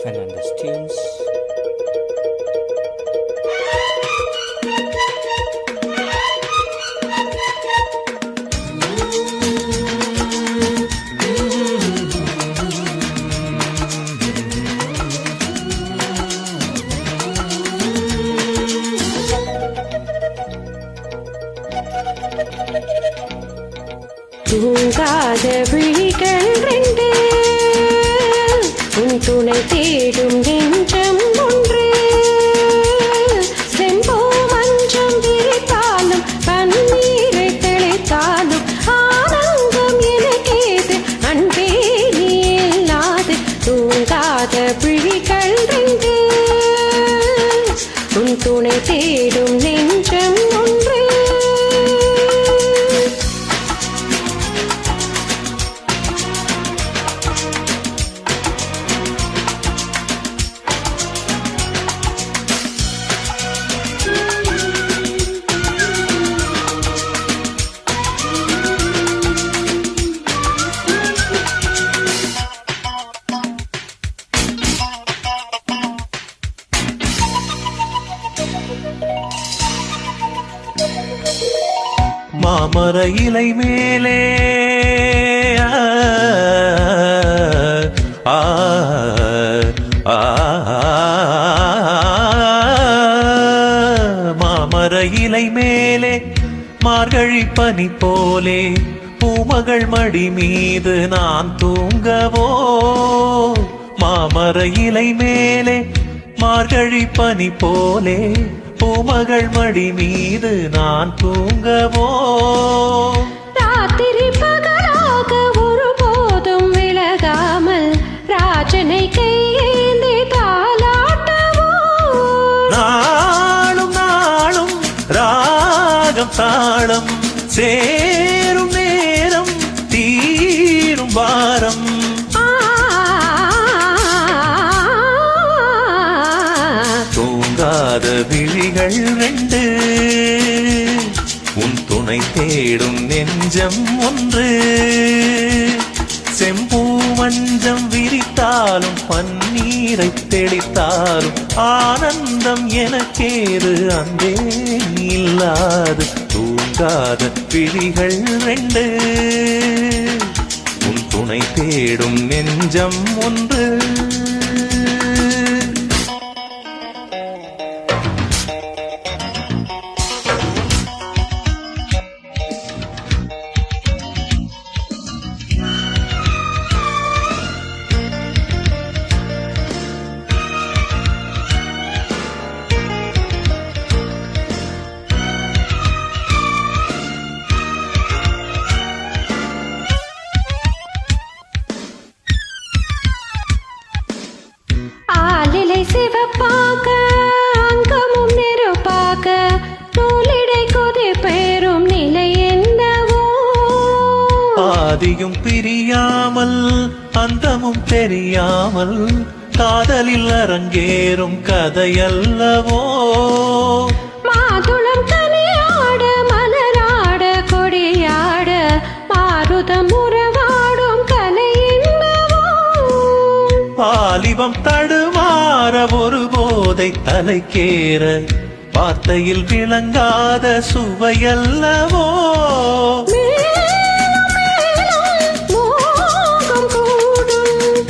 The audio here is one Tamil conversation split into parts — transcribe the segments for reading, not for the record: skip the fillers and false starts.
Fernandez Tunes. தூங்காத விழிகள் ரெண்டு, உன் துணை தேடும் நெஞ்சம் ஒன்று. செம்போ மஞ்சம் விரித்தாலும் பன்னீரை தெளித்தாலும் ஆனந்தம் எனக்கேது அன்பே நீ இல்லாது. தூங்காத விழிகள் ரெண்டு, உன் துணை தேடும் நெஞ்சம் ஒன்று. மாமர இலை மேலே மாமர இலை மேலே மார்கழி பனி போலே பூமகள் மடி மீது நான் தூங்கவோ. மாமர இலை மேலே மார்கழி பனி போலே பூமகள் மடி மீது நான் தூங்கவோ. ராத்திரி பகலாக ஒருபோதும் விலகாமல் ராஜனை கையேந்தி தாலாட்டவோ. நாளும் நாளும் ராகம் தாளம் சேரும் நேரம் தீரும் வாரம். தூங்காத விழிகள் ரெண்டு, உன் துணை தேடும் நெஞ்சம் ஒன்று. செம்பூ மஞ்சம் விரித்தாலும் பன்னீரை தெளித்தாலும் ஆனந்தம் எனக்கேது அன்பே இல்லாது. தூங்காத விழிகள் ரெண்டு, உன் துணை தேடும் நெஞ்சம் ஒன்று. சிவப்பாக அங்கமும் நெருப்பாக நூலிடை கொதி பெறும் நிலை என்னவோ. ஆதியும் பிரியாமல் அந்தமும் தெரியாமல் காதலில் அரங்கேறும் கதையல்லவோ. மாதுளம் கனியாட மலராட கொடியாட மாருதம் உறவாடும் கலை என்னவோ. வாலிபம் தடுமாற ஒரு போதை தலைக்கேற வார்த்தையில் விளங்காத சுவையல்லவோ.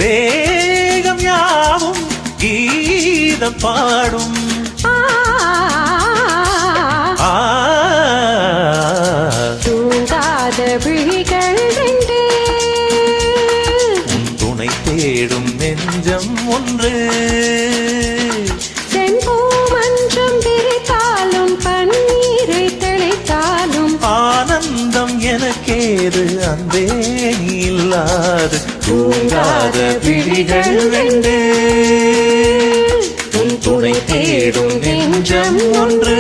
வேகம் யாவும் கீதம் பாடும். தூங்காத விழிகள் ரெண்டு, உன் துணை தேடும் நெஞ்சம் ஒன்று. செம்பூ மஞ்சம் விரித்தாலும் பன்னீரை தெளித்தாலும் ஆனந்தம் எனக்கேது அன்பே இல்லாது. தூங்காத விழிகள் ரெண்டு, உன் துணை தேடும் நெஞ்சம் ஒன்று.